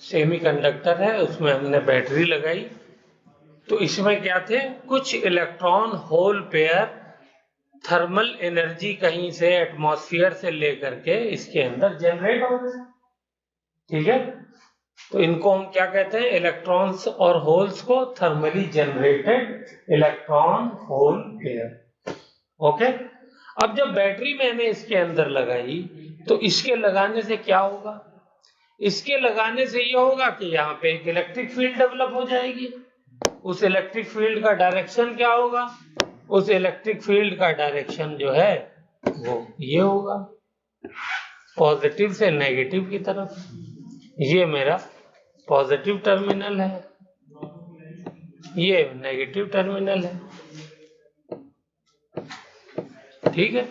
Semiconductor है, उसमें हमने बैटरी लगाई। तो इसमें क्या थे, कुछ electron hole pair thermal energy कहीं से एटमॉस्फेयर से लेकर के इसके अंदर जनरेट हो रहे हैं। ठीक है, तो इनको हम क्या कहते हैं, इलेक्ट्रॉन्स और होल्स को thermally generated electron hole pair. Okay, अब जब बैटरी मैंने इसके अंदर लगाई तो इसके लगाने से क्या होगा, इसके लगाने से ये होगा कि यहाँ पे एक इलेक्ट्रिक फील्ड डेवलप हो जाएगी। उस इलेक्ट्रिक फील्ड का डायरेक्शन क्या होगा, उस इलेक्ट्रिक फील्ड का डायरेक्शन जो है वो ये होगा, पॉजिटिव से नेगेटिव की तरफ। ये मेरा पॉजिटिव टर्मिनल है, ये नेगेटिव टर्मिनल है। ठीक है,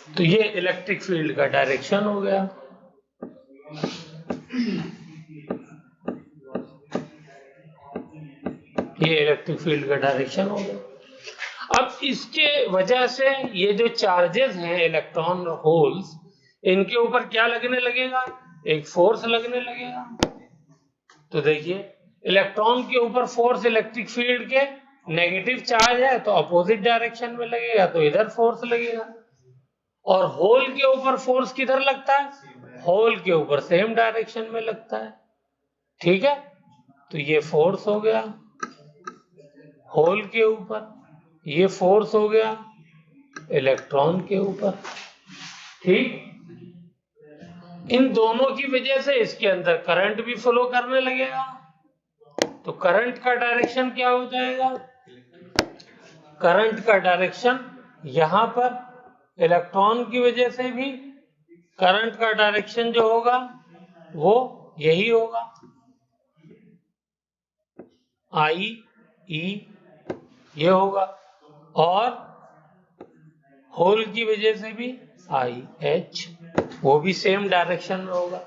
तो ये इलेक्ट्रिक फील्ड का डायरेक्शन हो गया। ये इलेक्ट्रिक फील्ड का डायरेक्शन हो गया। अब इसके वजह से ये जो चार्जेस हैं इलेक्ट्रॉन और होल्स, इनके ऊपर क्या लगने लगेगा, एक फोर्स लगने लगेगा। तो देखिए, इलेक्ट्रॉन के ऊपर फोर्स इलेक्ट्रिक फील्ड के नेगेटिव चार्ज है तो अपोजिट डायरेक्शन में लगेगा, तो इधर फोर्स लगेगा। और होल के ऊपर फोर्स किधर लगता है, होल के ऊपर सेम डायरेक्शन में लगता है। ठीक है, तो ये फोर्स हो गया होल के ऊपर, ये फोर्स हो गया इलेक्ट्रॉन के ऊपर। ठीक, इन दोनों की वजह से इसके अंदर करंट भी फ्लो करने लगेगा। तो करंट का डायरेक्शन क्या हो जाएगा, करंट का डायरेक्शन यहां पर इलेक्ट्रॉन की वजह से भी करंट का डायरेक्शन जो होगा वो यही होगा, आई ई ये होगा, और होल की वजह से भी आई एच, वो भी सेम डायरेक्शन में होगा।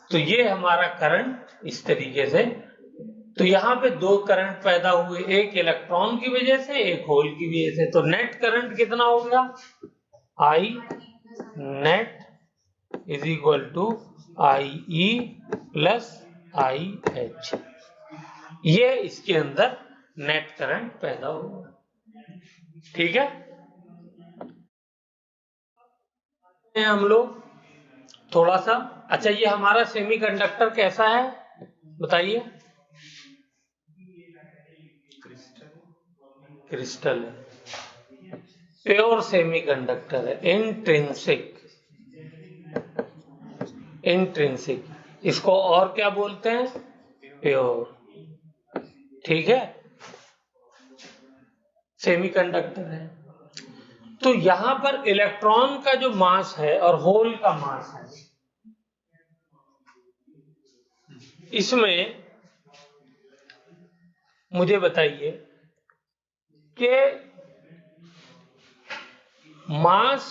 तो ये हमारा करंट इस तरीके से। तो यहाँ पे दो करंट पैदा हुए, एक इलेक्ट्रॉन की वजह से, एक होल की वजह से। तो नेट करंट कितना हो गया, I net is equal to I E plus I H. ये इसके अंदर नेट करंट पैदा होगा। ठीक है, हम लोग थोड़ा सा, अच्छा ये हमारा सेमीकंडक्टर कैसा है बताइए, क्रिस्टल है, प्योर सेमीकंडक्टर है, इंट्रिंसिक, इंट्रिंसिक, इसको और क्या बोलते हैं, प्योर। ठीक है, सेमीकंडक्टर है। तो यहां पर इलेक्ट्रॉन का जो मास है और होल का मास है, इसमें मुझे बताइए कि mass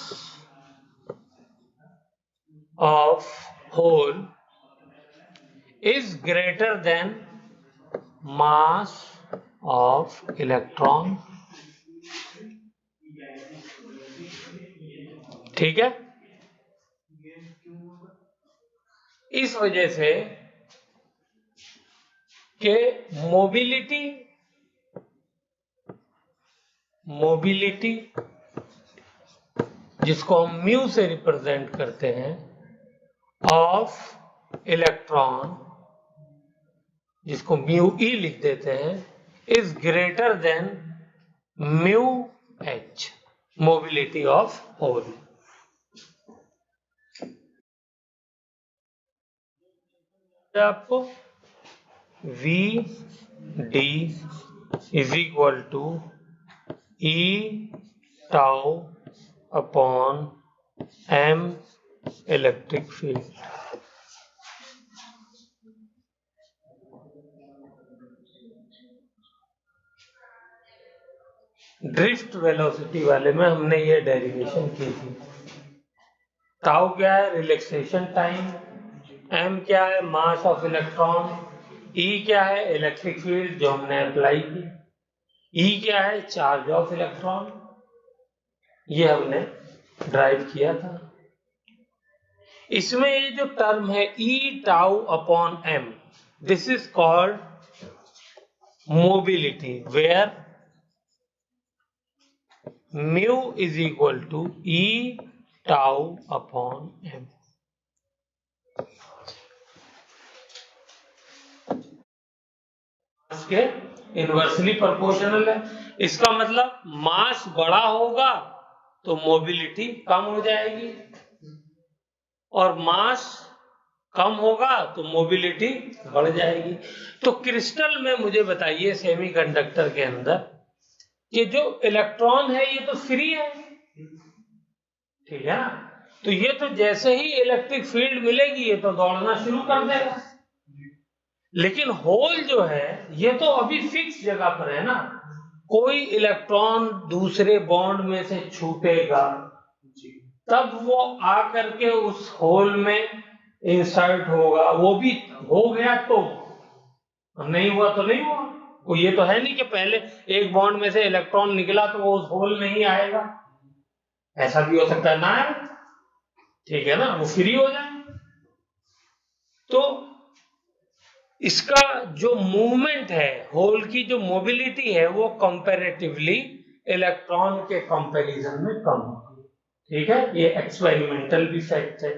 of hole is greater than mass of electron। ठीक है, इस वजह से कि मोबिलिटी जिसको हम म्यू से रिप्रेजेंट करते हैं, ऑफ इलेक्ट्रॉन जिसको म्यू ई लिख देते हैं, is greater than mu H, mobility of hole. आपको V D is equal to E tau upon M electric field. Drift velocity वाले में हमने ये डेरिवेशन की थी। टाउ क्या है, रिलैक्सेशन टाइम, एम क्या है, मास ऑफ इलेक्ट्रॉन, ई क्या है, इलेक्ट्रिक फील्ड जो हमने अप्लाई की, ई क्या है, चार्ज ऑफ इलेक्ट्रॉन, ये हमने ड्राइव किया था। इसमें ये जो टर्म है E tau upon M, this is called mobility, where mu is equal to E tau upon M. के इनवर्सली प्रोपोर्शनल है। इसका मतलब मास बड़ा होगा तो मोबिलिटी कम हो जाएगी, और मास कम होगा तो मोबिलिटी बढ़ जाएगी। तो क्रिस्टल में मुझे बताइए सेमीकंडक्टर के अंदर कि जो इलेक्ट्रॉन है ये तो फ्री है, ठीक है ना, तो ये तो जैसे ही इलेक्ट्रिक फील्ड मिलेगी ये तो दौड़ना शुरू कर देगा। लेकिन होल जो है ये तो अभी फिक्स जगह पर है ना, कोई इलेक्ट्रॉन दूसरे बॉन्ड में से छूटेगा तब वो आकर के उस होल में इंसर्ट होगा, वो भी हो गया तो, नहीं हुआ तो नहीं हुआ। वो ये तो है नहीं कि पहले एक बॉन्ड में से इलेक्ट्रॉन निकला तो वो उस होल में ही आएगा, ऐसा भी हो सकता है ना है, ठीक है ना, वो फ्री हो जाए। तो इसका जो मूवमेंट है, होल की जो मोबिलिटी है, वो कंपैरेटिवली इलेक्ट्रॉन के कंपैरिजन में कम होगी, ठीक है, ये एक्सपेरिमेंटल भी फैक्ट है।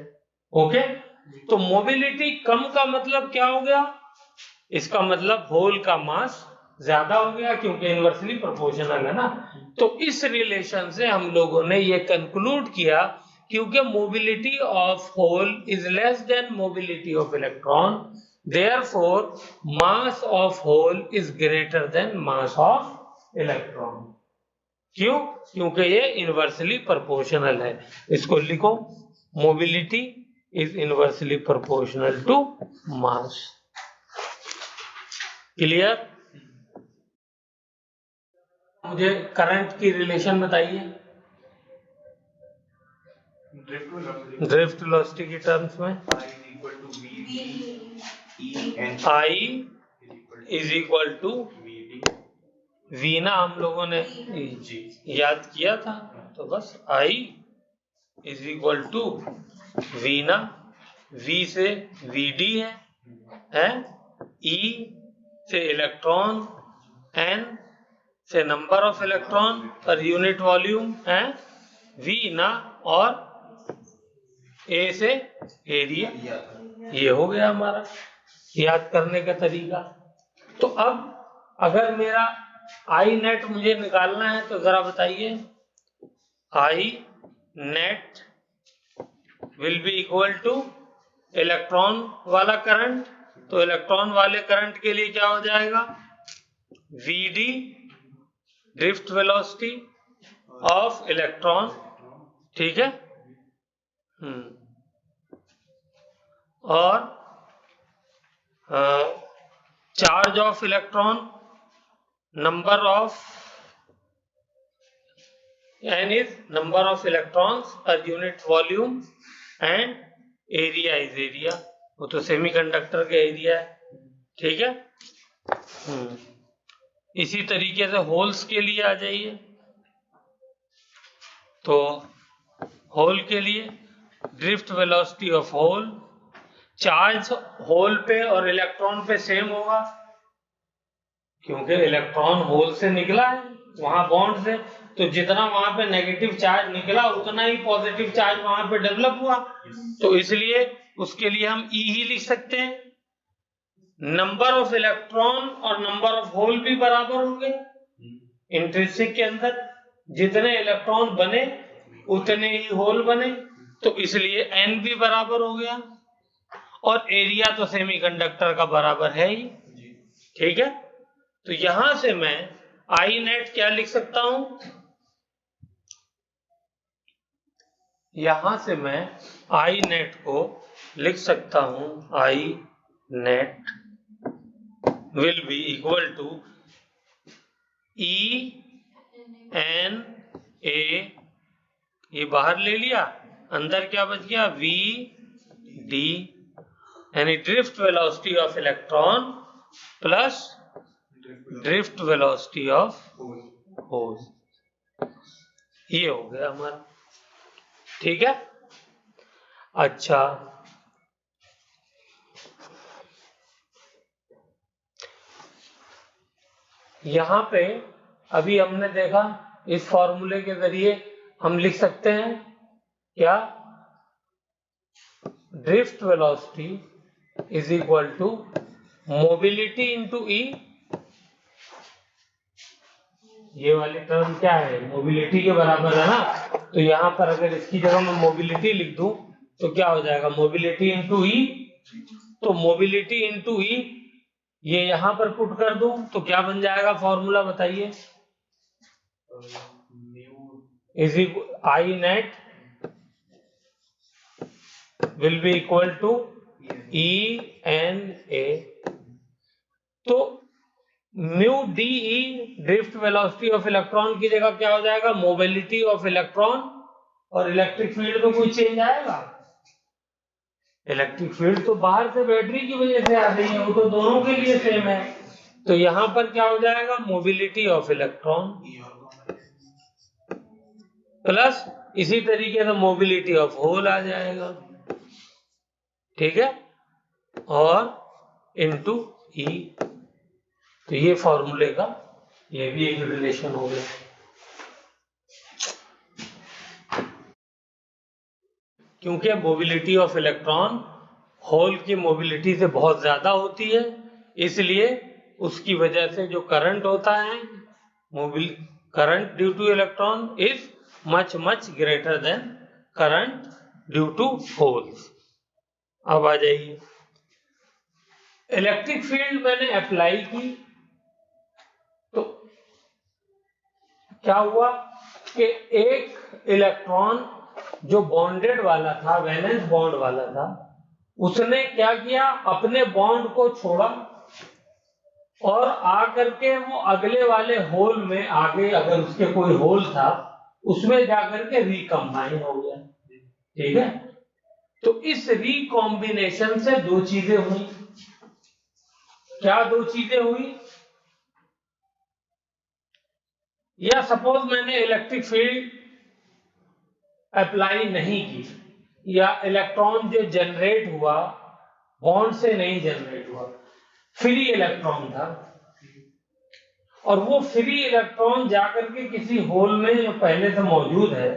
ओके, तो मोबिलिटी कम का मतलब क्या हो गया, इसका मतलब होल का मास ज्यादा हो गया क्योंकि इनवर्सली प्रोपोर्शनल है ना। तो इस रिलेशन से हम लोगों ने ये कंक्लूड किया क्योंकि mobility of hole is less than mobility of electron, therefore mass of hole is greater than mass of electron। क्यों? क्योंकि ये इनवर्सली प्रोपोर्शनल है। इसको लिखो, mobility is inversely proportional to mass. Clear? मुझे करंट की रिलेशन बताइए ड्रिफ्ट वेलोसिटी की टर्म्स में। I is equal to v ना, हम लोगों ने याद किया था, तो बस I is equal to v ना, V से Vd है, E से इलेक्ट्रॉन, N से number of electron per unit volume है, V ना, और A से एरिया। ये हो गया हमारा याद करने का तरीका। तो अब अगर मेरा आई नेट मुझे निकालना है तो जरा बताइए, I net will be equal to electron वाला करंट, तो इलेक्ट्रॉन वाले करंट के लिए क्या हो जाएगा, Vd drift velocity of electron, ठीक है, और charge of electron, number of N is number of electrons per unit volume and area is area, वो तो सेमीकंडक्टर का एरिया है, ठीक है। इसी तरीके से होल्स के लिए आ जाइए, तो होल के लिए drift velocity of hole, charge hole पे और इलेक्ट्रॉन पे सेम होगा क्योंकि इलेक्ट्रॉन होल से निकला है वहां बॉन्ड से, तो जितना वहां पे नेगेटिव चार्ज निकला उतना ही पॉजिटिव चार्ज वहां पे डेवलप हुआ, तो इसलिए उसके लिए हम ई ही लिख सकते हैं। नंबर ऑफ इलेक्ट्रॉन और नंबर ऑफ होल भी बराबर होंगे, इंट्रिंसिक के अंदर जितने इलेक्ट्रॉन बने उतने ही होल बने, तो इसलिए एन भी बराबर हो गया, और एरिया तो सेमीकंडक्टर का बराबर है ही, ठीक है। तो यहां से मैं आई नेट क्या लिख सकता हूं, यहां से मैं आई नेट को लिख सकता हूं, I net will be equal to E N A, ये बाहर ले लिया, अंदर क्या बच गया, वी डी, यानी drift velocity of electron plus drift velocity of hole, ये हो गया हमारा, ठीक है। अच्छा, यहाँ पे अभी हमने देखा इस फॉर्मूले के जरिए हम लिख सकते हैं क्या, drift velocity is equal to mobility into E. ये वाली टर्म क्या है, मोबिलिटी के बराबर है ना, तो यहाँ पर अगर इसकी जगह मैं मोबिलिटी लिख दूं तो क्या हो जाएगा, मोबिलिटी इंटू ई। तो मोबिलिटी इंटू ई ये यहां पर पुट कर दूं तो क्या बन जाएगा फॉर्मूला बताइए, is I net will be equal to E N A. तो mu D E drift velocity of electron की जगह क्या हो जाएगा, मोबिलिटी ऑफ इलेक्ट्रॉन। और इलेक्ट्रिक फील्ड में कोई चेंज आएगा, इलेक्ट्रिक फील्ड तो बाहर से बैटरी की वजह से आ रही है, वो तो दोनों के लिए सेम है। तो यहां पर क्या हो जाएगा, मोबिलिटी ऑफ इलेक्ट्रॉन प्लस इसी तरीके से मोबिलिटी ऑफ होल आ जाएगा, ठीक है, और इनटू ई। तो ये फॉर्मूले का ये भी एक रिलेशन हो गया। क्योंकि मोबिलिटी ऑफ इलेक्ट्रॉन होल की मोबिलिटी से बहुत ज्यादा होती है, इसलिए उसकी वजह से जो करंट होता है, current due to electron is much much greater than current due to holes. अब आ जाइए, इलेक्ट्रिक फील्ड मैंने अप्लाई की तो क्या हुआ कि एक इलेक्ट्रॉन जो बॉन्डेड वाला था, वैलेंस बॉन्ड वाला था, उसने क्या किया, अपने बॉन्ड को छोड़ा और आकर के वो अगले वाले होल में आगे, अगर उसके कोई होल था उसमें जाकर के रिकम्बाइन हो गया, ठीक है। तो इस रिकॉम्बिनेशन से दो चीजें हुई। क्या दो चीजें हुई, या सपोज मैंने इलेक्ट्रिक फील्ड अप्लाई नहीं की, या इलेक्ट्रॉन जो जनरेट हुआ बॉन्ड से नहीं जनरेट हुआ, फ्री इलेक्ट्रॉन था, और वो फ्री इलेक्ट्रॉन जाकर के किसी होल में जो पहले से मौजूद है,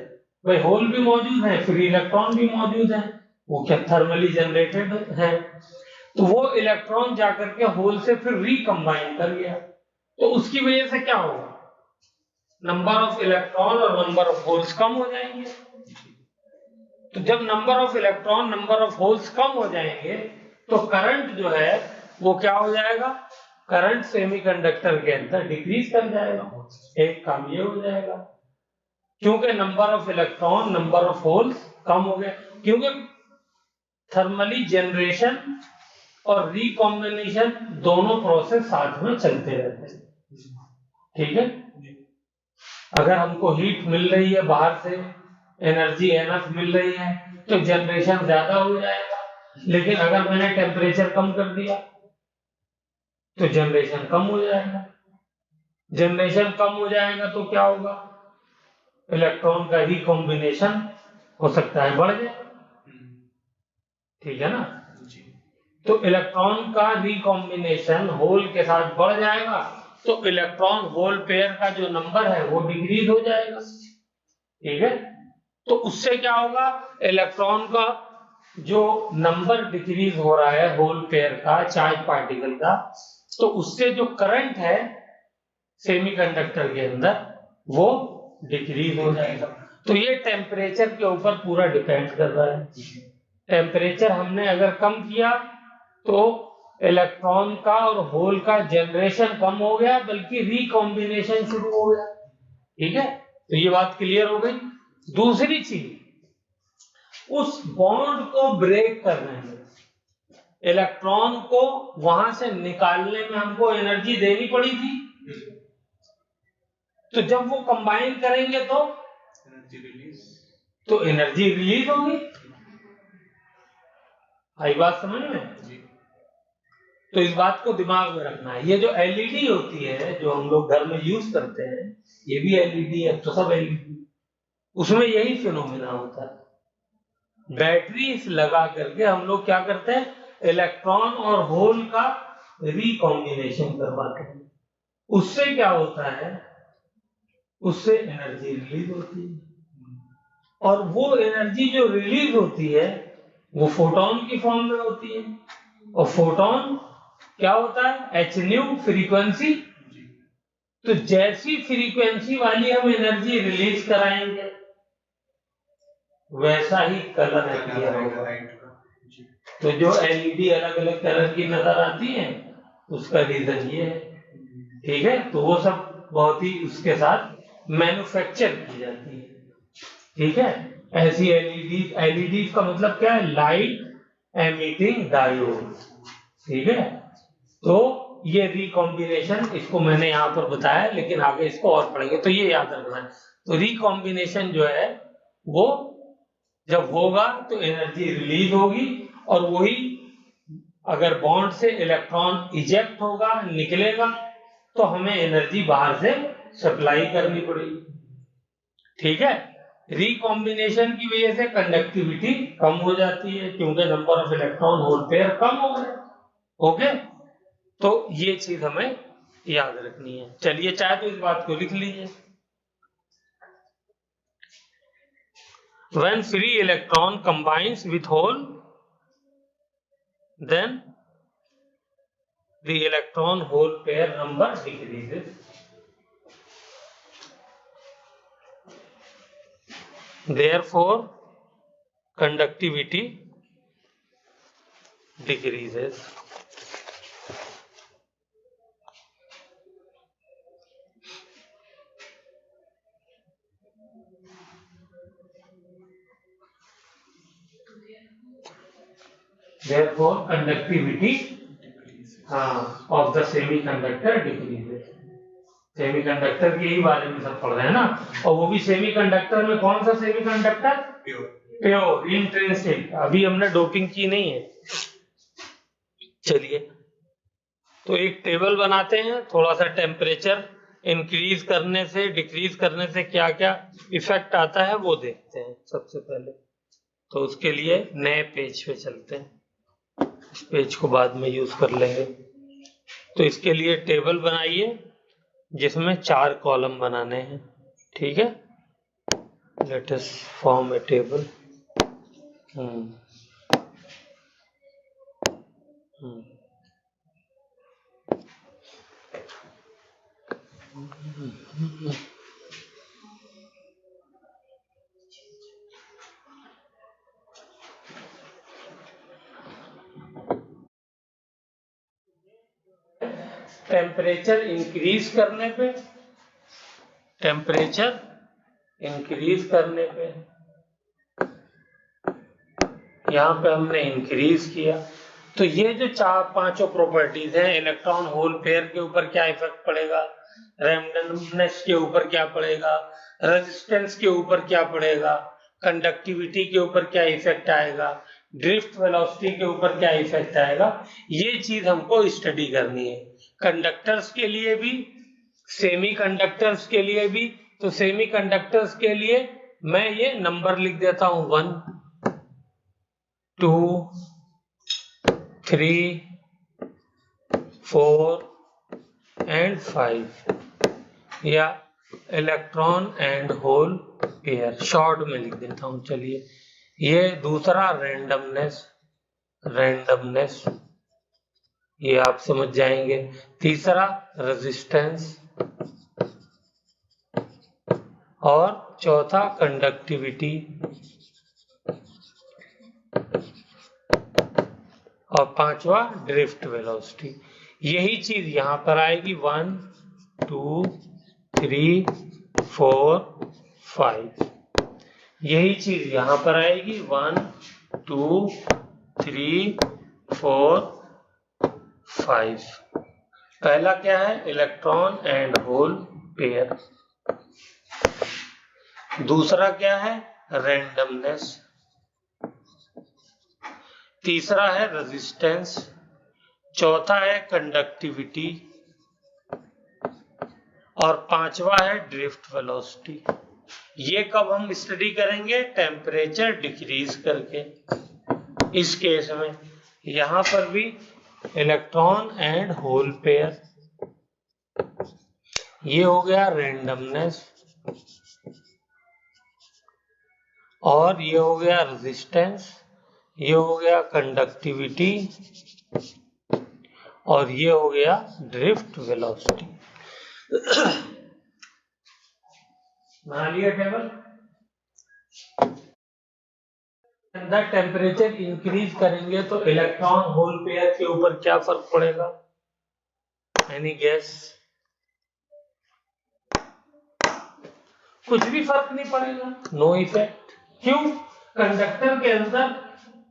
भाई होल भी मौजूद है, फ्री इलेक्ट्रॉन भी मौजूद है, वो क्या थर्मली जनरेटेड है, तो वो इलेक्ट्रॉन जाकर के होल से फिर रिकम्बाइन कर गया। तो उसकी वजह से क्या होगा, नंबर ऑफ इलेक्ट्रॉन और नंबर ऑफ होल्स कम हो जाएंगे। तो जब number of electron number of holes कम हो जाएंगे तो करंट जो है वो क्या हो जाएगा, करंट सेमीकंडक्टर के अंदर डिक्रीज कर जाएगा। एक काम ये हो जाएगा, क्योंकि number of electron number of holes कम हो गए, क्योंकि थर्मली जनरेशन और रिकॉम्बिनेशन दोनों प्रोसेस साथ में चलते रहते हैं, ठीक है। अगर हमको हीट मिल रही है बाहर से, एनर्जी एनफ मिल रही है, तो जनरेशन ज्यादा हो जाएगा, लेकिन अगर मैंने टेम्परेचर कम कर दिया तो जनरेशन कम हो जाएगा। जनरेशन कम हो जाएगा तो क्या होगा, इलेक्ट्रॉन का रिकॉम्बिनेशन हो सकता है बढ़ जाए, ठीक है ना। तो इलेक्ट्रॉन का रिकॉम्बिनेशन होल के साथ बढ़ जाएगा, तो इलेक्ट्रॉन होल पेयर का जो नंबर है वो डिक्रीज हो जाएगा, ठीक है। तो उससे क्या होगा, इलेक्ट्रॉन का जो नंबर डिक्रीज हो रहा है होल पेयर का, चार्ज पार्टिकल का, तो उससे जो करंट है सेमीकंडक्टर के अंदर वो डिक्रीज हो जाएगा। तो ये टेम्परेचर के ऊपर पूरा डिपेंड कर रहा है। टेम्परेचर हमने अगर कम किया तो इलेक्ट्रॉन का और होल का जनरेशन कम हो गया, बल्कि रिकॉम्बिनेशन शुरू हो गया, ठीक है। तो ये बात क्लियर हो गई। दूसरी चीज, उस बॉन्ड को ब्रेक करने में, इलेक्ट्रॉन को वहां से निकालने में हमको एनर्जी देनी पड़ी थी, तो जब वो कंबाइन करेंगे तो एनर्जी रिलीज होगी। आई बात समझ में? तो इस बात को दिमाग में रखना है। ये जो एलईडी होती है जो हम लोग घर में यूज करते हैं, ये भी एलईडी है, तो सब एलईडी, उसमें यही फिनोमिना होता है। बैटरीज लगा करके हम लोग क्या करते हैं, इलेक्ट्रॉन और होल का रिकॉम्बिनेशन करवाते हैं। उससे क्या होता है, उससे एनर्जी रिलीज होती है, और वो एनर्जी जो रिलीज होती है वो फोटोन की फॉर्म में होती है। और फोटोन क्या होता है, एच न्यू फ्रीक्वेंसी। तो जैसी फ्रीक्वेंसी वाली हम एनर्जी रिलीज कराएंगे वैसा ही कलर अपीयर होगा। तो जो एलईडी अलग अलग कलर की नजर आती है उसका रीजन ये है, ठीक है। तो वो सब बहुत ही उसके साथ मैन्युफैक्चर की जाती है, ठीक है। ऐसी एलईडी का मतलब क्या है, लाइट एमिटिंग डायोड, ठीक है। तो ये रिकॉम्बिनेशन, इसको मैंने यहाँ पर बताया, लेकिन आगे इसको और पढ़ेंगे, तो ये याद रखना है। तो रिकॉम्बिनेशन जो है वो जब होगा तो एनर्जी रिलीज होगी, और वही अगर बॉन्ड से इलेक्ट्रॉन इजेक्ट होगा, निकलेगा, तो हमें एनर्जी बाहर से सप्लाई करनी पड़ेगी, ठीक है। रिकॉम्बिनेशन की वजह से कंडक्टिविटी कम हो जाती है, क्योंकि number of electron hole pair कम हो गए। ओके, तो ये चीज हमें याद रखनी है। चलिए, चाहे तो इस बात को लिख लीजिए। When free electron combines with hole, then the electron hole pair number decreases. Therefore, conductivity decreases. Therefore, conductivity of the semiconductor decreases. Semiconductor के ही बारे में सब पढ़ रहे हैं ना, और वो भी सेमीकंडक्टर में कौन सा सेमीकंडक्टर, प्योर इंट्रिंसिक। अभी हमने डोपिंग की नहीं है। चलिए, तो एक टेबल बनाते हैं, थोड़ा सा टेम्परेचर इंक्रीज करने से डिक्रीज करने से क्या क्या इफेक्ट आता है वो देखते हैं सबसे पहले। तो उसके लिए नए पेज पे चलते हैं, इस पेज को बाद में यूज कर लेंगे। तो इसके लिए टेबल बनाइए जिसमें 4 कॉलम बनाने हैं, ठीक है। लेट अस फॉर्म ए टेबल। टेम्परेचर इंक्रीज करने पे, टेम्परेचर इंक्रीज करने पे, यहाँ पे हमने इंक्रीज किया, तो ये जो 4-5 प्रॉपर्टीज हैं, इलेक्ट्रॉन होल पेयर के ऊपर क्या इफेक्ट पड़ेगा, रैंडमनेस के ऊपर क्या पड़ेगा, रेजिस्टेंस के ऊपर क्या पड़ेगा, कंडक्टिविटी के ऊपर क्या इफेक्ट आएगा, ड्रिफ्ट वेलोसिटी के ऊपर क्या इफेक्ट आएगा, ये चीज हमको स्टडी करनी है। कंडक्टर्स के लिए भी, सेमीकंडक्टर्स के लिए भी। तो सेमीकंडक्टर्स के लिए मैं ये नंबर लिख देता हूं, 1, 2, 3, 4 and 5, या electron and hole pair short में लिख देता हूं। चलिए, ये दूसरा रैंडमनेस, रैंडमनेस ये आप समझ जाएंगे। तीसरा रेजिस्टेंस, और चौथा कंडक्टिविटी, और पांचवा ड्रिफ्ट वेलोसिटी। यही चीज यहां पर आएगी, 1, 2, 3, 4, 5। यही चीज यहां पर आएगी, 1, 2, 3, 4, 5। पहला क्या है, इलेक्ट्रॉन एंड होल पेयर। दूसरा क्या है, रैंडमनेस। तीसरा है रेजिस्टेंस। चौथा है कंडक्टिविटी, और पांचवा है ड्रिफ्ट वेलोसिटी। ये कब हम स्टडी करेंगे? टेम्परेचर डिक्रीज करके। इस केस में यहां पर भी इलेक्ट्रॉन एंड होल पेयर, ये हो गया रेंडमनेस, और ये हो गया रेजिस्टेंस, ये हो गया कंडक्टिविटी, और ये हो गया ड्रिफ्ट वेलोसिटी। बना लिया टेबल। अंदर टेम्परेचर इंक्रीज करेंगे तो इलेक्ट्रॉन होल पेयर के ऊपर क्या फर्क पड़ेगा? Any guess? कुछ भी फर्क नहीं पड़ेगा, नो इफेक्ट। क्यों? कंडक्टर के अंदर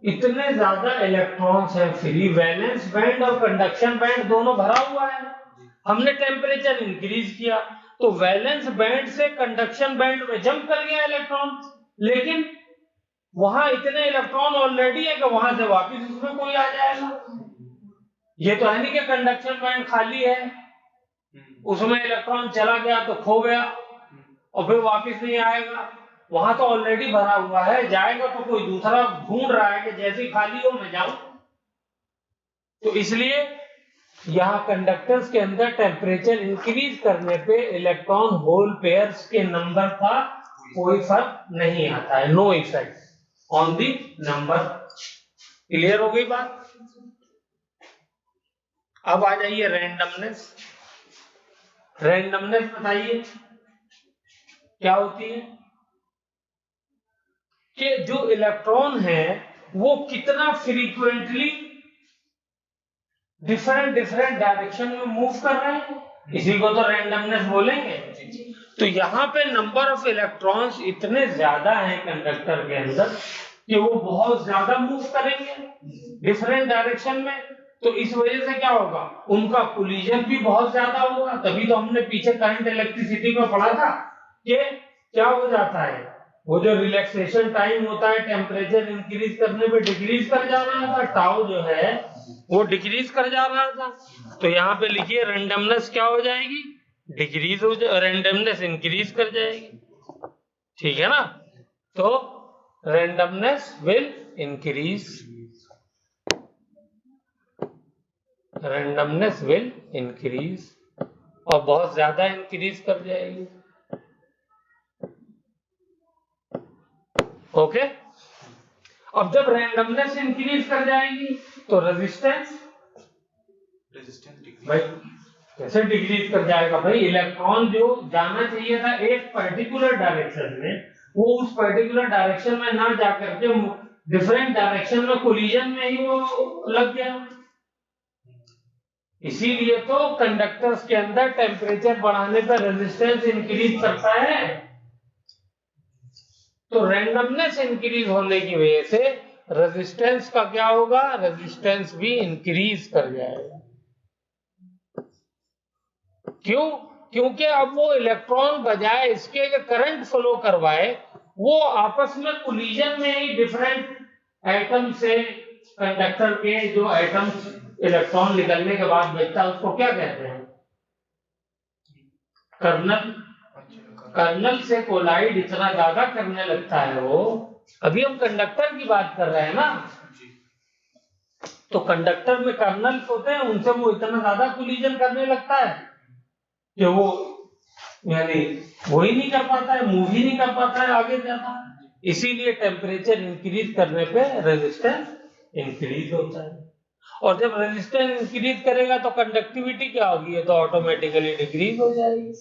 इतने ज्यादा इलेक्ट्रॉन्स हैं, फ्री वैलेंस बैंड और कंडक्शन बैंड दोनों भरा हुआ है। हमने टेम्परेचर इंक्रीज किया तो वैलेंस बैंड से कंडक्शन बैंड में जंप कर गया इलेक्ट्रॉन, लेकिन वहां इतने इलेक्ट्रॉन ऑलरेडी है कि वहां से वापस उसमें कोई आ जाएगा। ये तो है नहीं कि कंडक्शन बैंड खाली है, उसमें इलेक्ट्रॉन चला गया तो खो गया और फिर वापस नहीं आएगा। वहां तो ऑलरेडी भरा हुआ है, जाएगा तो कोई दूसरा ढूंढ रहा है कि जैसे ही खाली हो मैं जाऊं। तो इसलिए यहां कंडक्टर्स के अंदर टेम्परेचर इंक्रीज करने पे इलेक्ट्रॉन होल पेयर्स के नंबर का कोई फर्क नहीं आता है, no effect on the number. Clear हो गई बात? अब आ जाइए रैंडमनेस। रैंडमनेस बताइए क्या होती है? कि जो इलेक्ट्रॉन है वो कितना फ्रीक्वेंटली डिफरेंट डायरेक्शन में मूव कर रहे हैं, इसी को तो रैंडमनेस बोलेंगे। तो यहाँ पे नंबर ऑफ इलेक्ट्रॉन्स इतने ज्यादा हैं कंडक्टर के अंदर कि वो बहुत ज्यादा मूव करेंगे डिफरेंट डायरेक्शन में। तो इस वजह से क्या होगा? उनका कोलिजन भी बहुत ज्यादा होगा। तभी तो हमने पीछे करंट इलेक्ट्रिसिटी में पढ़ा था कि क्या हो जाता है, वो जो रिलैक्सेशन टाइम होता है टेम्परेचर इंक्रीज करने पे डिक्रीज कर जा रहा था, टाउ जो है वो डिक्रीज कर जा रहा था। तो यहाँ पे लिखिए रैंडमनेस क्या हो जाएगी? डिक्रीज हो जाए, रैंडमनेस इंक्रीज कर जाएगी। ठीक है ना? तो randomness will increase, randomness will increase, और बहुत ज्यादा इंक्रीज कर जाएगी। ओके? अब जब रैंडमनेस इंक्रीज कर जाएगी तो रेजिस्टेंस भाई कैसे डिक्रीज कर जाएगा? भाई इलेक्ट्रॉन जो जाना चाहिए था एक पर्टिकुलर डायरेक्शन में, वो उस पर्टिकुलर डायरेक्शन में ना जाकर के डिफरेंट डायरेक्शन में कोलिजन में ही वो लग गया। इसीलिए तो कंडक्टर्स के अंदर टेम्परेचर बढ़ाने पर रेजिस्टेंस इंक्रीज करता है। तो रैंडमनेस इंक्रीज होने की वजह से रेजिस्टेंस का क्या होगा? रेजिस्टेंस भी इंक्रीज कर जाएगा। क्यों? क्योंकि अब वो इलेक्ट्रॉन बजाय इसके करंट फ्लो करवाए, वो आपस में कोलिजन में ही डिफरेंट एटम से कंडक्टर के जो एटम्स इलेक्ट्रॉन निकलने के बाद बचता है उसको क्या कहते हैं? कर्नल। कर्नल से कोलाइड इतना ज्यादा करने लगता है वो। अभी हम कंडक्टर की बात कर रहे हैं ना, तो कंडक्टर में कर्नल्स होते हैं, उनसे वो इतना ज्यादा कोलिजन करने लगता है कि वो यानी वो ही नहीं कर पाता है, मूव ही नहीं कर पाता है आगे ज्यादा। इसीलिए टेम्परेचर इंक्रीज करने पे रेजिस्टेंस इंक्रीज होता है, और जब रेजिस्टेंस इंक्रीज करेगा तो कंडक्टिविटी क्या होगी? तो ऑटोमेटिकली डिक्रीज हो जाएगी।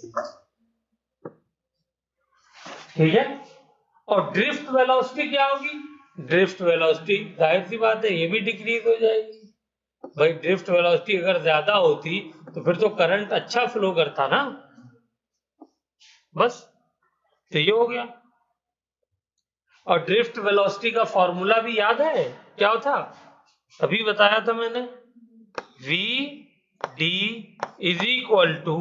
ठीक है? और ड्रिफ्ट वेलोसिटी क्या होगी? ड्रिफ्ट वेलोसिटी जाहिर सी बात है ये भी डिक्रीज हो जाएगी। भाई ड्रिफ्ट वेलोसिटी अगर ज्यादा होती तो फिर तो करंट अच्छा फ्लो करता ना, बस। तो ये हो गया। और ड्रिफ्ट वेलोसिटी का फॉर्मूला भी याद है क्या था? अभी बताया था मैंने, v d is equal to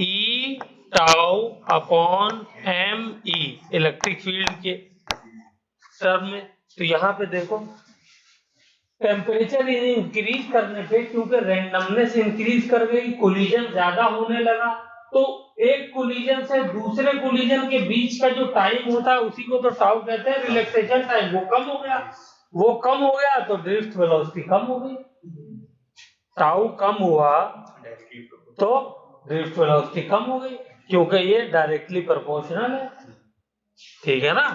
E tau upon m e, electric field के टर्म में। तो यहां पे देखो टेम्परेचर इंक्रीज करने पे, क्योंकि रैंडमनेस इंक्रीज कर गई, कोलिजन ज्यादा होने लगा, तो एक कोलिजन से दूसरे कोलिजन के बीच का जो टाइम होता है उसी को तो टाउ कहते हैं, रिलैक्सेशन टाइम। वो कम हो गया तो ड्रिफ्ट वेलोसिटी कम हो गई। टाउ कम हुआ तो ड्रिफ्ट वेलोसिटी कम हो गई, क्योंकि ये डायरेक्टली प्रोपोर्शनल है। ठीक है ना।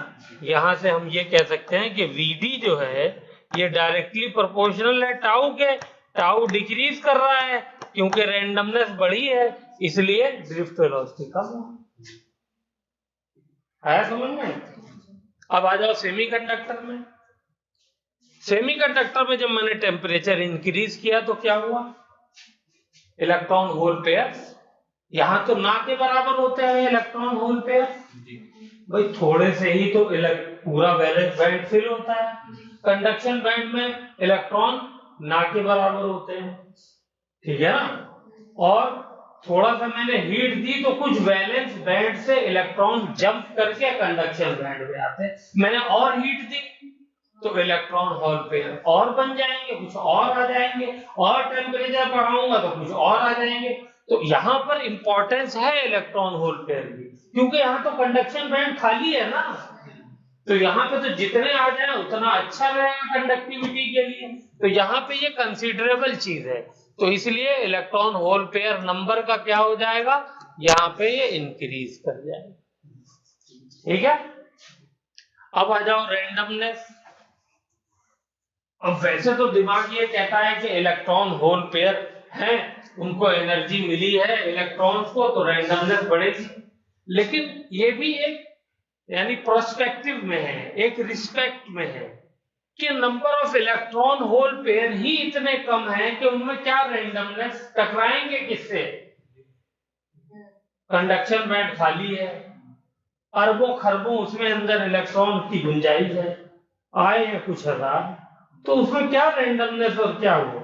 यहां से हम ये कह सकते हैं कि Vd जो है ये डायरेक्टली प्रोपोर्शनल है टाउ के। टाउ डिक्रीज कर रहा है क्योंकि रैंडमनेस बढ़ी है, इसलिए ड्रिफ्ट वेलोसिटी कम हुआ। आया समझ में? अब आ जाओ सेमीकंडक्टर में। सेमीकंडक्टर में जब मैंने टेम्परेचर इंक्रीज किया तो क्या हुआ? इलेक्ट्रॉन होल पेयर, यहां तो ना के बराबर होते हैं इलेक्ट्रॉन होल पेयर भाई, थोड़े से ही तो पूरा वैलेंस बैंड फिल होता है। कंडक्शन बैंड में इलेक्ट्रॉन ना के बराबर होते हैं, ठीक है ना। और थोड़ा सा मैंने हीट दी तो कुछ वैलेंस बैंड से इलेक्ट्रॉन जंप करके कंडक्शन बैंड में आते हैं। मैंने और हीट दी तो इलेक्ट्रॉन होल पेयर और बन जाएंगे, कुछ और आ जाएंगे, और टेम्परेचर बढ़ाऊंगा तो कुछ और आ जाएंगे। तो यहाँ पर इंपॉर्टेंस है इलेक्ट्रॉन होल पेयर की, क्योंकि यहाँ तो कंडक्शन बैंड खाली है ना, तो यहाँ पे तो जितने आ जाए उतना अच्छा रहेगा कंडक्टिविटी के लिए। तो यहाँ पे ये कंसीडरेबल चीज है, तो इसलिए इलेक्ट्रॉन होल पेयर नंबर का क्या हो जाएगा, यहाँ पे ये इंक्रीज कर जाएगा। ठीक है। अब आ जाओ रैंडमनेस। अब वैसे तो दिमाग ये कहता है कि इलेक्ट्रॉन होल पेयर हैं, उनको एनर्जी मिली है इलेक्ट्रॉन्स को, तो रैंडमनेस बढ़ेगी। लेकिन ये भी एक यानी प्रोस्पेक्टिव में है, एक रिस्पेक्ट में है कि number of electron hole pair ही इतने कम हैं कि उनमें क्या रैंडमनेस, टकराएंगे किससे? कंडक्शन बैंड खाली है, अरबों खरबों उसमें अंदर इलेक्ट्रॉन की गुंजाइश है, आए हैं कुछ हजार, तो उसमें क्या रैंडमनेस और क्या हुआ,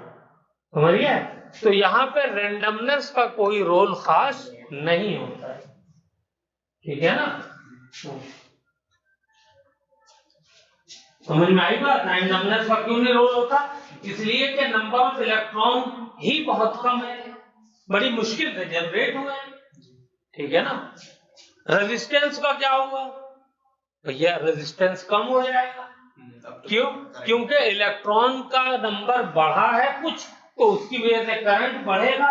समझिए। तो यहाँ पे रैंडमनेस का कोई रोल खास नहीं होता है, ठीक है ना। समझ में आई बात? रैंडमनेस का क्यों नहीं रोल होता? इसलिए कि नंबर ऑफ इलेक्ट्रॉन ही बहुत कम है, बड़ी मुश्किल से जनरेट हुए हैं, ठीक है ना। रेजिस्टेंस का क्या हुआ भैया? रेजिस्टेंस कम हो जाएगा। क्यों? क्योंकि इलेक्ट्रॉन का नंबर बढ़ा है कुछ, तो उसकी वजह से करंट बढ़ेगा,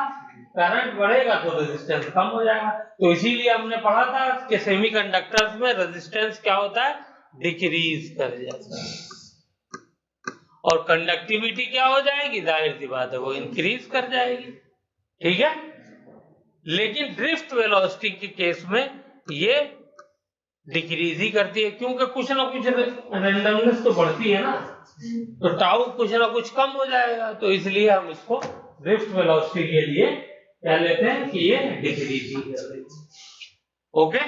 करंट बढ़ेगा तो रेजिस्टेंस कम हो जाएगा। तो इसीलिए हमने पढ़ा था कि सेमीकंडक्टर्स में रेजिस्टेंस क्या होता है, डिक्रीज कर जाता है, और कंडक्टिविटी क्या हो जाएगी, जाहिर सी बात है वो इंक्रीज कर जाएगी, ठीक है। लेकिन ड्रिफ्ट वेलोसिटी के केस में ये डिक्रीज ही करती है, क्योंकि कुछ ना कुछ रैंडमनेस तो बढ़ती है ना, तो टाउ कुछ ना कुछ कम हो जाएगा, तो इसलिए हम इसको ड्रिफ्ट वेलोसिटी के लिए क्या लेते हैं कि ये डिक्रीज ही कर रही है। ओके।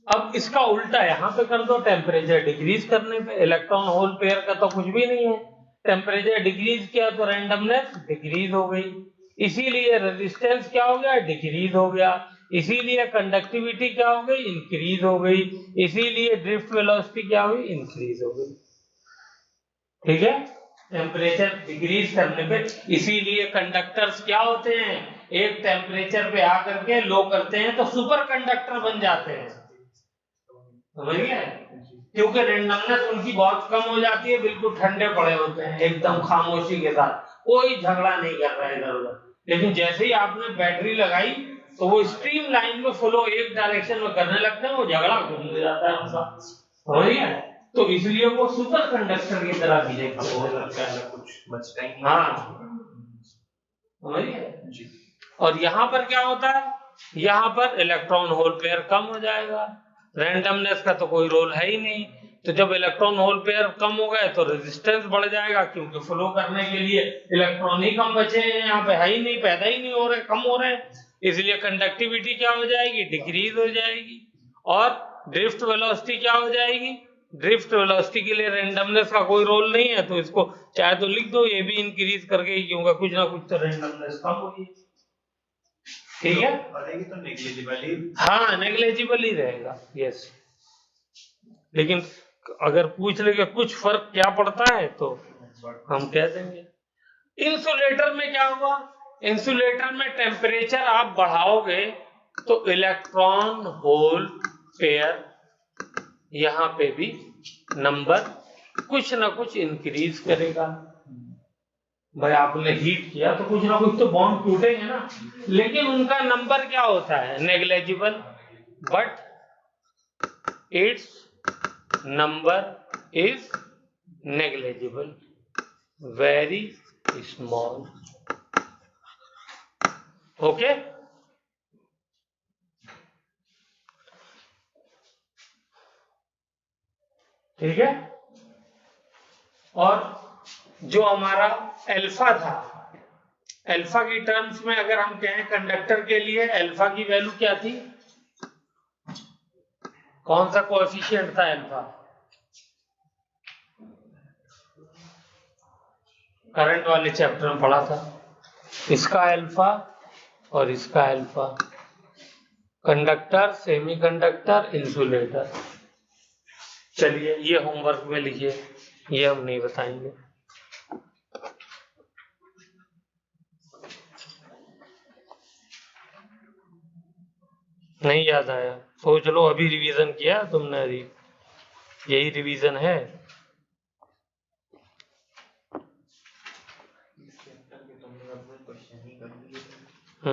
अब इसका उल्टा यहाँ पे कर दो, टेम्परेचर डिक्रीज करने पे। इलेक्ट्रॉन होल पेयर का तो कुछ भी नहीं है, टेम्परेचर डिक्रीज किया तो रैंडमनेस डिक्रीज हो गई, इसीलिए रेजिस्टेंस क्या हो गया, डिक्रीज हो गया, इसीलिए कंडक्टिविटी क्या हो गई, इंक्रीज हो गई, इसीलिए ड्रिफ्ट वेलोसिटी क्या हुई, इंक्रीज हो गई, ठीक है। टेम्परेचर डिक्रीज करने पे, इसीलिए कंडक्टर्स क्या होते हैं, एक टेम्परेचर पे आकर के लो करते हैं तो सुपर कंडक्टर बन जाते हैं, समझ गए? क्योंकि रैंडमनेस उनकी बहुत कम हो जाती है, बिल्कुल ठंडे पड़े होते हैं एकदम खामोशी के साथ, कोई झगड़ा नहीं कर रहा है इधर उधर। लेकिन जैसे ही आपने बैटरी लगाई तो वो स्ट्रीम लाइन में फ्लो एक डायरेक्शन में करने लगते हैं, वो झगड़ा घूम जाता है उनका, समझ गए? तो इसलिए वो सुपर कंडक्टर की तरह बिहेव करते हैं, कुछ बचता ही नहीं। हाँ, समझ गए? और यहाँ पर क्या होता है, यहाँ पर इलेक्ट्रॉन होल पेयर कम हो जाएगा, रैंडमनेस का तो कोई रोल है ही नहीं। तो जब इलेक्ट्रॉन होल पेयर कम हो गए तो रेजिस्टेंस बढ़ जाएगा, क्योंकि फ्लो करने के लिए इलेक्ट्रॉन ही कम बचे हैं, यहाँ पे है ही नहीं, पैदा ही नहीं हो रहे, कम हो रहे हैं, इसलिए कंडक्टिविटी क्या हो जाएगी, डिक्रीज हो जाएगी। और ड्रिफ्ट वेलोसिटी क्या हो जाएगी, ड्रिफ्ट वेलोसिटी के लिए रैंडमनेस का कोई रोल नहीं है, तो इसको चाहे तो लिख दो, ये भी इंक्रीज करके, क्योंकि कुछ ना कुछ तो रैंडमनेस कम होगी, ठीक है। तो नेग्लिजिबल ही, हाँ नेग्लिजिबल ही रहेगा, यस। लेकिन अगर पूछ ले कि कुछ फर्क क्या पड़ता है तो हम कह देंगे। इंसुलेटर में क्या हुआ, इंसुलेटर में टेम्परेचर आप बढ़ाओगे तो इलेक्ट्रॉन होल पेयर यहां पे भी नंबर कुछ ना कुछ इंक्रीज करेगा। भाई आपने हीट किया तो कुछ ना कुछ तो बॉन्ड टूटेंगे ना, लेकिन उनका नंबर क्या होता है, negligible, but it's number is negligible, very small. Okay, ठीक है। और जो हमारा अल्फा था, अल्फा की टर्म्स में अगर हम कहें कंडक्टर के लिए अल्फा की वैल्यू क्या थी, कौन सा कोएफिशिएंट था अल्फा, करंट वाले चैप्टर में पढ़ा था, इसका अल्फा और इसका अल्फा, कंडक्टर, सेमीकंडक्टर, इंसुलेटर। चलिए ये होमवर्क में लिखिए, ये हम नहीं बताएंगे। नहीं याद आया, सोच लो, अभी रिवीजन किया तुमने, अभी यही रिवीजन है।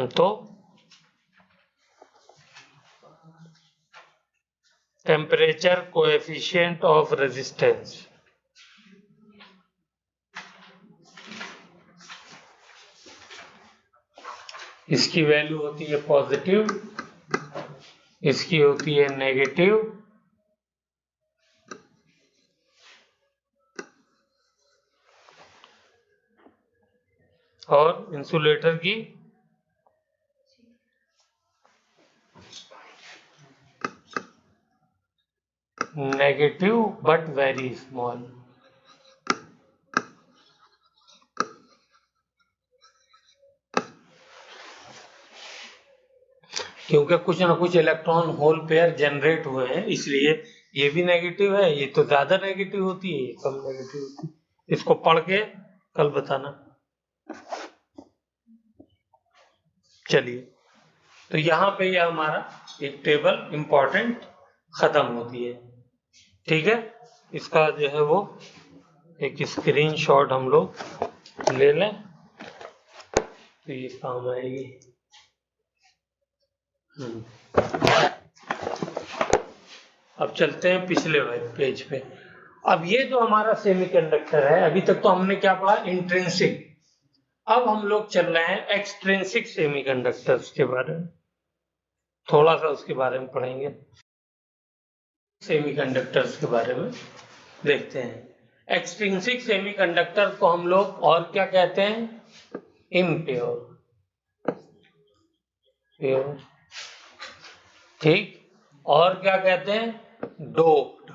तो टेम्परेचर कोएफिशिएंट ऑफ रेजिस्टेंस, इसकी वैल्यू होती है पॉजिटिव, इसकी होती है नेगेटिव, और इंसुलेटर की नेगेटिव बट वेरी स्मॉल। क्योंकि कुछ ना कुछ इलेक्ट्रॉन होल पेयर जनरेट हुए हैं, इसलिए ये भी नेगेटिव है, ये तो ज्यादा नेगेटिव होती है, ये कम नेगेटिव होती है। इसको पढ़ के कल बताना। चलिए, तो यहाँ पे ये हमारा एक टेबल इंपॉर्टेंट खत्म होती है, ठीक है। इसका जो है वो एक स्क्रीनशॉट हम लोग ले लें तो ये काम आएगी। अब चलते हैं पिछले पेज पे। अब ये जो हमारा सेमीकंडक्टर है, अभी तक तो हमने क्या पढ़ा, इंट्रिंसिक। अब हम लोग चल रहे हैं एक्सट्रिंसिक सेमीकंडक्टर्स के बारे में, थोड़ा सा उसके बारे में पढ़ेंगे। सेमीकंडक्टर्स के बारे में देखते हैं। एक्सट्रिंसिक सेमीकंडक्टर को हम लोग और क्या कहते हैं, इम्प्योर, प्योर, ठीक। और क्या कहते हैं, डोप्ड,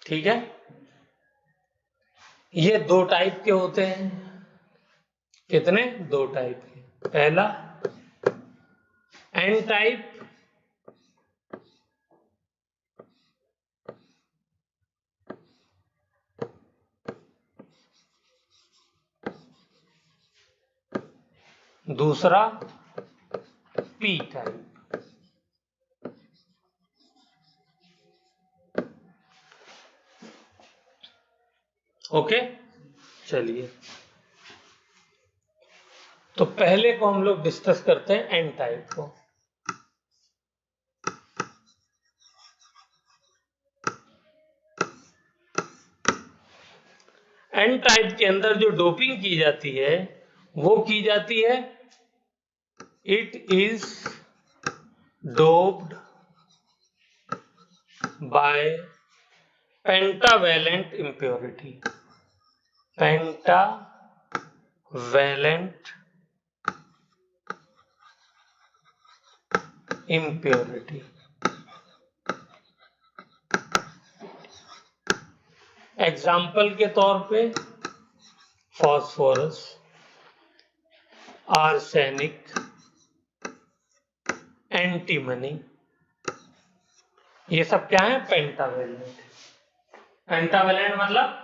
ठीक है। ये दो टाइप के होते हैं, कितने, दो टाइप के। पहला एन टाइप, दूसरा पी टाइप। ओके, चलिए, तो पहले को हम लोग डिस्कस करते हैं, एन टाइप को। एन टाइप के अंदर जो डोपिंग की जाती है वो की जाती है, it is doped by pentavalent impurity, pentavalent impurity. Example के तौर पे फॉस्फोरस, आर्सेनिक, एंटीमनी, ये सब क्या है, पेंटावेलेंट। पेंटावेलेंट मतलब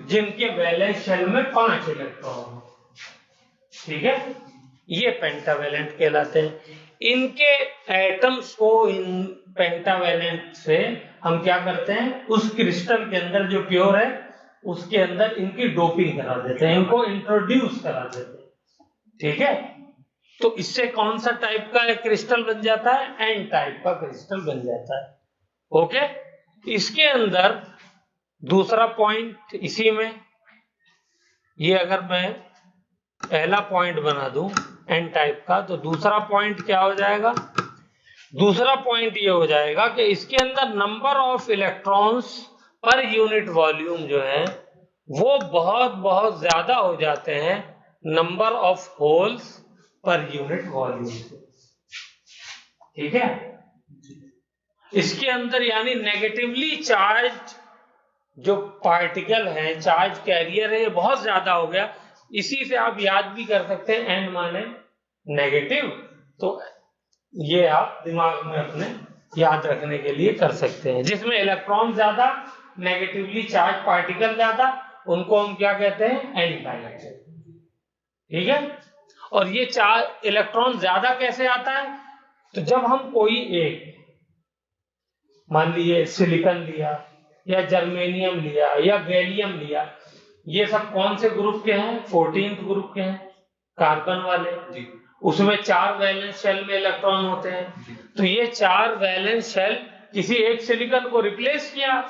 जिनके वैलेंस शेल में 5 इलेक्ट्रॉन, ठीक है। ये पेंटावेलेंट कहलाते हैं। इनके एटम्स को इन पेंटावेलेंट से हम क्या करते हैं, उस क्रिस्टल के अंदर जो प्योर है उसके अंदर इनकी डोपिंग करा देते हैं, इनको इंट्रोड्यूस करा देते हैं, ठीक है। तो इससे कौन सा टाइप का क्रिस्टल बन जाता है, एन टाइप का क्रिस्टल बन जाता है, ओके। इसके अंदर दूसरा पॉइंट इसी में, ये अगर मैं पहला पॉइंट बना दूं एन टाइप का, तो दूसरा पॉइंट क्या हो जाएगा, दूसरा पॉइंट ये हो जाएगा कि इसके अंदर नंबर ऑफ इलेक्ट्रॉन्स पर यूनिट वॉल्यूम जो है वो बहुत बहुत ज्यादा हो जाते हैं नंबर ऑफ होल्स पर यूनिट वॉल्यूम से, ठीक है। इसके अंदर यानी नेगेटिवली चार्ज जो पार्टिकल है, चार्ज कैरियर है, ये बहुत ज्यादा हो गया। इसी से आप याद भी कर सकते हैं एन माने नेगेटिव, तो ये आप दिमाग में अपने याद रखने के लिए कर सकते हैं। जिसमें इलेक्ट्रॉन ज्यादा, नेगेटिवली चार्ज पार्टिकल ज्यादा, उनको हम क्या कहते हैं, एन टाइप, ठीक है। और ये चार्ज इलेक्ट्रॉन ज्यादा कैसे आता है, तो जब हम कोई एक, मान लीजिए सिलिकॉन लिया या जर्मेनियम लिया या गैलियम लिया, ये सब कौन से ग्रुप के हैं, 14th ग्रुप के हैं, कार्बन वाले जी। उसमें 4 वैलेंस शेल में इलेक्ट्रॉन होते हैं, तो ये 4 वैलेंस शेल किसी एक सिलिकॉन को रिप्लेस किया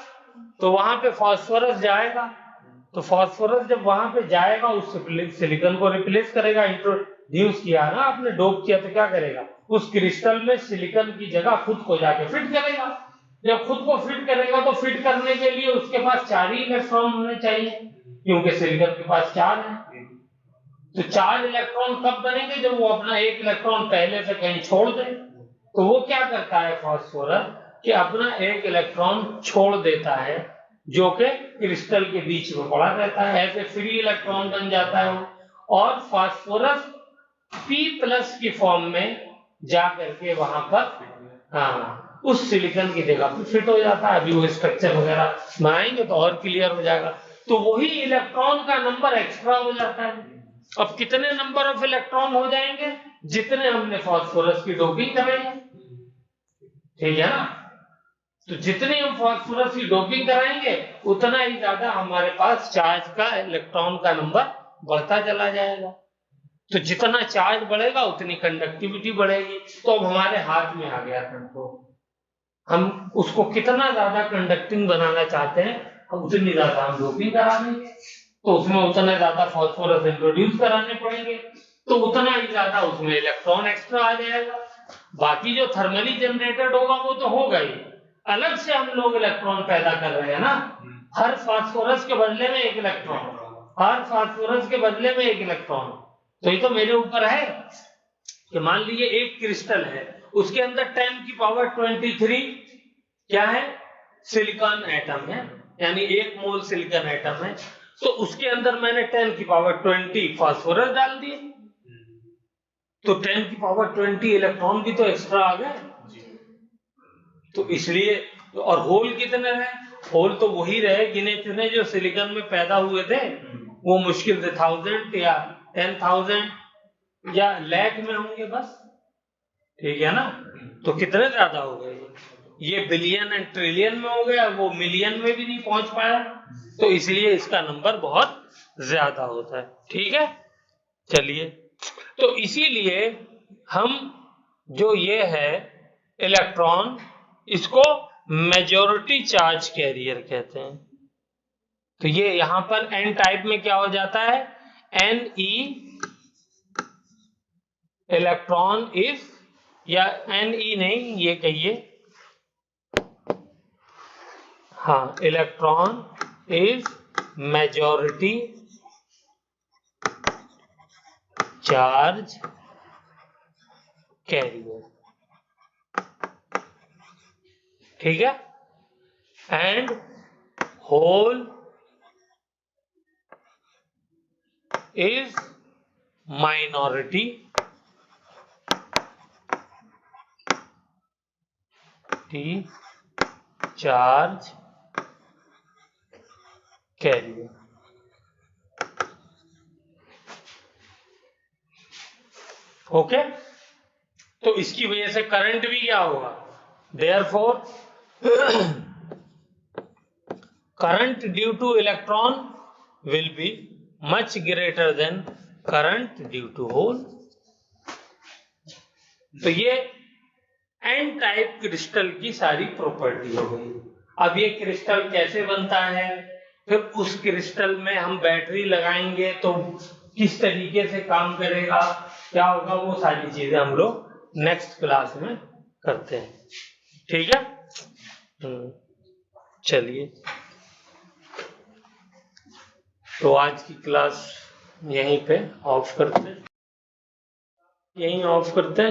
तो वहां पे फास्फोरस जाएगा, तो फास्फोरस जब वहां पे जाएगा उस सिलिकॉन को रिप्लेस करेगा, इंट्रोड्यूस किया ना आपने, डोप किया, तो क्या करेगा, उस क्रिस्टल में सिलिकॉन की जगह खुद को जाके फिट करेगा। जब खुद को फिट करेगा तो फिट करने के लिए उसके पास 4 ही इलेक्ट्रॉन होने चाहिए, क्योंकि सिलिकॉन के पास 4 है। तो 4 इलेक्ट्रॉन कब बनेंगे, जब वो अपना एक इलेक्ट्रॉन पहले से कहीं छोड़ दे। तो वो क्या करता है फास्फोरस, कि अपना एक इलेक्ट्रॉन छोड़ देता है जो कि क्रिस्टल के बीच में पड़ा रहता है, ऐसे फ्री इलेक्ट्रॉन बन जाता है वो, और फास्फोरस P+ की फॉर्म में जा करके वहां पर, हाँ, उस सिलिकॉन की जगह पर फिट हो जाता है। अभी वो स्ट्रक्चर वगैरह बनाएंगे तो और क्लियर हो जाएगा। तो वही इलेक्ट्रॉन का नंबर एक्स्ट्रा हो जाता है। अब कितने नंबर ऑफ इलेक्ट्रॉन हो जाएंगे, जितने हमने फास्फोरस की डोपिंग कराई है, ठीक है ना। तो जितने हम फास्फोरस की डोपिंग कराएंगे उतना ही ज्यादा हमारे पास चार्ज का, इलेक्ट्रॉन का नंबर बढ़ता चला जाएगा। तो जितना चार्ज बढ़ेगा उतनी कंडक्टिविटी बढ़ेगी। तो अब हमारे हाथ में आ गया कंट्रोल, हम उसको कितना ज्यादा कंडक्टिंग बनाना चाहते हैं, हम उतनी ज्यादा हम डोपिंग करा देंगे, तो उसमें उतना ज्यादा फास्फोरस इंट्रोड्यूस कराने पड़ेंगे, तो उतना ही ज्यादा उसमें इलेक्ट्रॉन एक्स्ट्रा आ जाएगा। बाकी जो थर्मली जनरेटेड होगा वो तो होगा ही, अलग से हम लोग इलेक्ट्रॉन पैदा कर रहे हैं ना, हर फास्फोरस के बदले में एक इलेक्ट्रॉन, हर फास्फोरस के बदले में एक इलेक्ट्रॉन। तो ये तो मेरे ऊपर है कि मान लीजिए एक क्रिस्टल है, उसके अंदर 10⁻23 क्या है, सिलिकॉन एटम है, यानी 1 मोल सिलिकॉन एटम है, तो उसके अंदर मैंने 10⁻20 फास्फोरस डाल दिए, तो 10⁻20 इलेक्ट्रॉन भी तो एक्स्ट्रा आ गए। तो इसलिए, और होल कितने रहे, होल तो वही रहे गिने चुने जो सिलिकॉन में पैदा हुए थे, वो मुश्किल से 1000 या 10,000 या लाख में होंगे बस, ठीक है ना। तो कितने ज्यादा हो गए, ये बिलियन एंड ट्रिलियन में हो गया, वो मिलियन में भी नहीं पहुंच पाया, तो इसलिए इसका नंबर बहुत ज्यादा होता है, ठीक है। चलिए, तो इसीलिए हम जो ये है इलेक्ट्रॉन, इसको मेजॉरिटी चार्ज कैरियर कहते हैं। तो ये यहां पर एन टाइप में क्या हो जाता है, Ne इलेक्ट्रॉन इज, या Ne नहीं, ये कहिए, हाँ, electron is majority charge carrier, ठीक है। And hole is minority charge carrier. Okay, तो इसकी वजह से करंट भी क्या होगा, therefore current due to electron will be much greater than current due to hole. तो ये एन टाइप क्रिस्टल की सारी प्रॉपर्टी हो गई। अब ये क्रिस्टल कैसे बनता है, फिर उस क्रिस्टल में हम बैटरी लगाएंगे तो किस तरीके से काम करेगा, क्या होगा, वो सारी चीजें हम लोग नेक्स्ट क्लास में करते हैं। ठीक है, चलिए, तो आज की क्लास यहीं पे ऑफ करते हैं, यहीं ऑफ करते हैं।